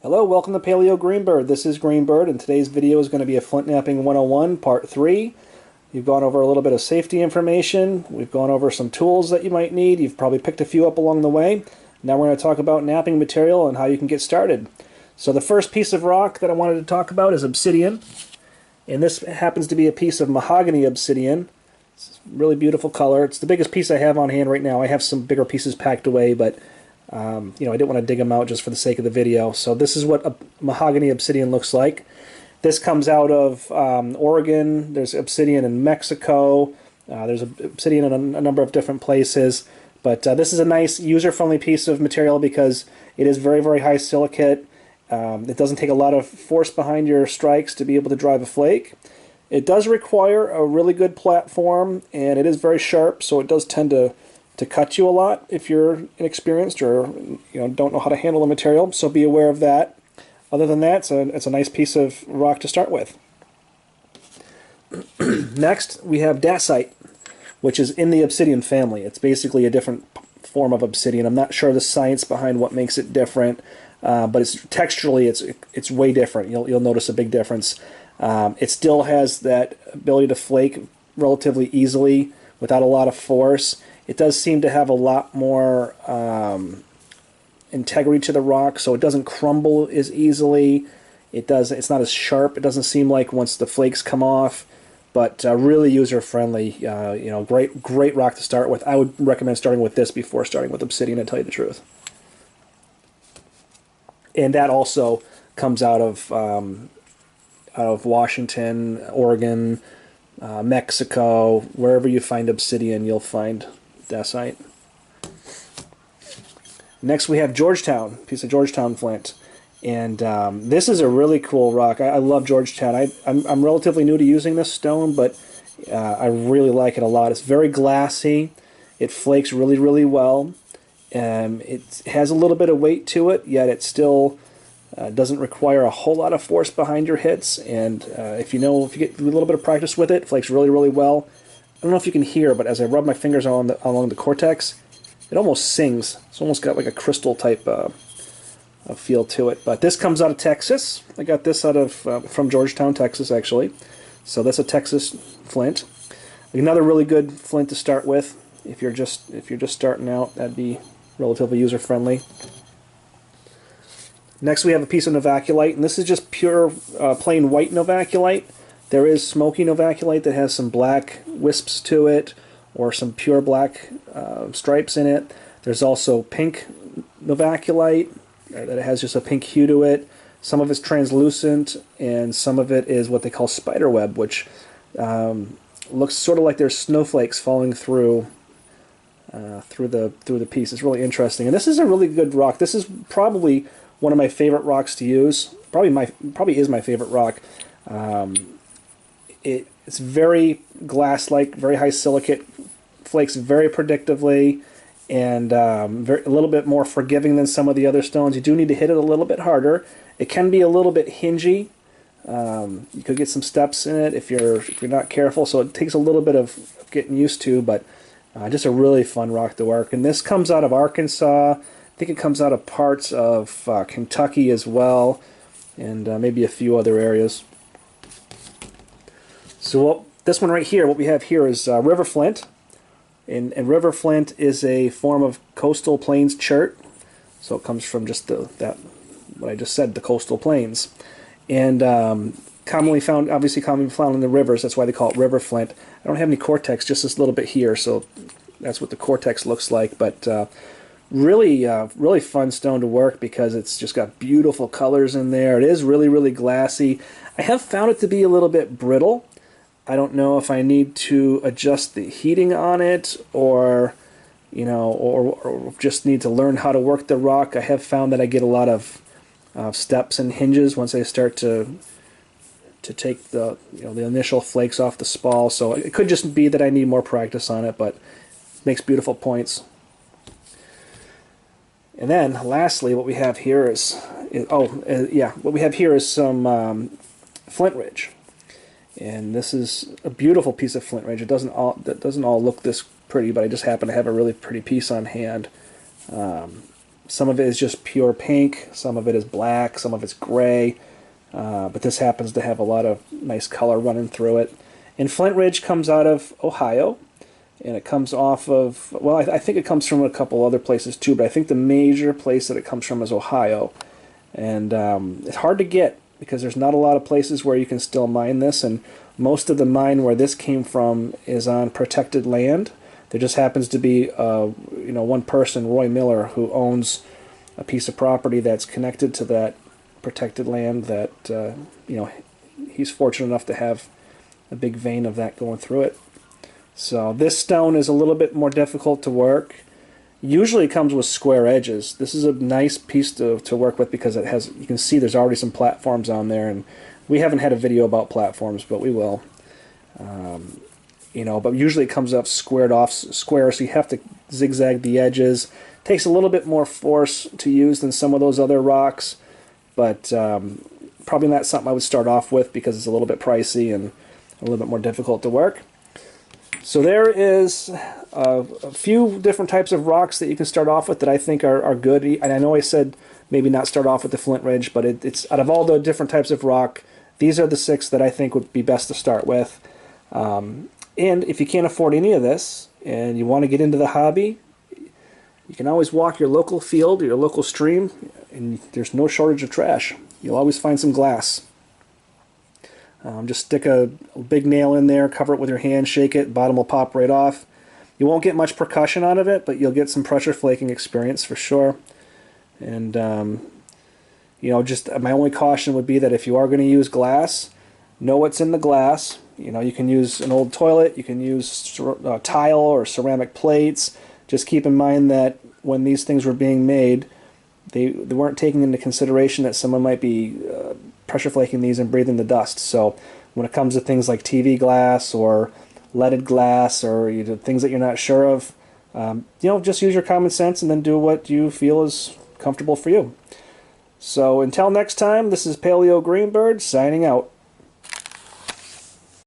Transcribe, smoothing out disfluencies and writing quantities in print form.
Hello, welcome to Paleo Greenbird. This is Greenbird, and today's video is going to be a Flintknapping 101, Part 3. We've gone over a little bit of safety information. We've gone over some tools that you might need. You've probably picked a few up along the way. Now we're going to talk about knapping material and how you can get started. So the first piece of rock that I wanted to talk about is obsidian. And this happens to be a piece of mahogany obsidian. It's a really beautiful color. It's the biggest piece I have on hand right now. I have some bigger pieces packed away, but I didn't want to dig them out just for the sake of the video. So this is what a mahogany obsidian looks like. This comes out of Oregon. There's obsidian in Mexico. There's obsidian in a number of different places. But this is a nice user-friendly piece of material because it is very, very high silicate. It doesn't take a lot of force behind your strikes to be able to drive a flake. It does require a really good platform, and it is very sharp, so it does tend to cut you a lot if you're inexperienced or don't know how to handle the material, so be aware of that. Other than that, it's a nice piece of rock to start with. Next, we have Deathsite, which is in the obsidian family. It's basically a different form of obsidian. I'm not sure the science behind what makes it different, but texturally it's way different. You'll notice a big difference. It still has that ability to flake relatively easily without a lot of force. It does seem to have a lot more integrity to the rock, so it doesn't crumble as easily. It's not as sharp. It doesn't seem like once the flakes come off, but really user-friendly. Great rock to start with. I would recommend starting with this before starting with obsidian, to tell you the truth. And that also comes out of Washington, Oregon, Mexico. Wherever you find obsidian, you'll find Deathsite. Next we have Georgetown, piece of Georgetown flint, and this is a really cool rock. I love Georgetown. I'm relatively new to using this stone, but I really like it a lot. It's very glassy. It flakes really, really well. It has a little bit of weight to it, yet it still doesn't require a whole lot of force behind your hits. And if you get a little bit of practice with it, it flakes really, really well. I don't know if you can hear, but as I rub my fingers along the cortex, it almost sings. It's almost got like a crystal type of feel to it. But this comes out of Texas. I got this from Georgetown, Texas, actually. So that's a Texas flint. Another really good flint to start with. If you're just starting out, that'd be relatively user friendly. Next, we have a piece of novaculite, and this is just pure plain white novaculite. There is smoky novaculite that has some black wisps to it, or some pure black stripes in it. There's also pink novaculite that has just a pink hue to it. Some of it's translucent, and some of it is what they call spiderweb, which looks sort of like there's snowflakes falling through the piece. It's really interesting, and this is a really good rock. This is probably one of my favorite rocks to use. Probably is my favorite rock. It's very glass-like, very high silicate, flakes very predictably, and a little bit more forgiving than some of the other stones. You do need to hit it a little bit harder. It can be a little bit hingy. You could get some steps in it if you're not careful, so it takes a little bit of getting used to, but just a really fun rock to work. And this comes out of Arkansas. I think it comes out of parts of Kentucky as well, and maybe a few other areas. So this one right here, what we have here is river flint, and river flint is a form of coastal plains chert. So it comes from just what I just said, the coastal plains, and commonly found in the rivers. That's why they call it river flint. I don't have any cortex, just this little bit here, so that's what the cortex looks like. But really fun stone to work because it's just got beautiful colors in there. It is really, really glassy. I have found it to be a little bit brittle. I don't know if I need to adjust the heating on it or just need to learn how to work the rock. I have found that I get a lot of steps and hinges once I start to take the initial flakes off the spall. So it could just be that I need more practice on it, but it makes beautiful points. And then lastly, what we have here is some Flint Ridge. And this is a beautiful piece of Flint Ridge. It doesn't all look this pretty, but I just happen to have a really pretty piece on hand. Some of it is just pure pink, some of it is black, some of it's gray, but this happens to have a lot of nice color running through it. And Flint Ridge comes out of Ohio, and it comes off of, well, I think it comes from a couple other places too, but I think the major place that it comes from is Ohio. And it's hard to get because there's not a lot of places where you can still mine this, and most of the mine where this came from is on protected land. There just happens to be one person, Roy Miller, who owns a piece of property that's connected to that protected land that he's fortunate enough to have a big vein of that going through it. So this stone is a little bit more difficult to work. Usually it comes with square edges. This is a nice piece to work with because it has, you can see there's already some platforms on there, and we haven't had a video about platforms, but we will. But usually it comes up square, so you have to zigzag the edges. Takes a little bit more force to use than some of those other rocks, but probably not something I would start off with because it's a little bit pricey and a little bit more difficult to work. So there is a few different types of rocks that you can start off with that I think are good. And I know I said maybe not start off with the Flint Ridge, but it's out of all the different types of rock, these are the 6 that I think would be best to start with. And if you can't afford any of this and you want to get into the hobby, you can always walk your local field or your local stream, and there's no shortage of trash. You'll always find some glass. Just stick a big nail in there, cover it with your hand, shake it, bottom will pop right off. You won't get much percussion out of it, but you'll get some pressure flaking experience for sure. And, just my only caution would be that if you are going to use glass, know what's in the glass. You can use an old toilet, you can use tile or ceramic plates. Just keep in mind that when these things were being made, they weren't taking into consideration that someone might be pressure flaking these and breathing the dust. So when it comes to things like TV glass or leaded glass or things that you're not sure of, just use your common sense and then do what you feel is comfortable for you. So until next time, this is Paleo Greenbird signing out.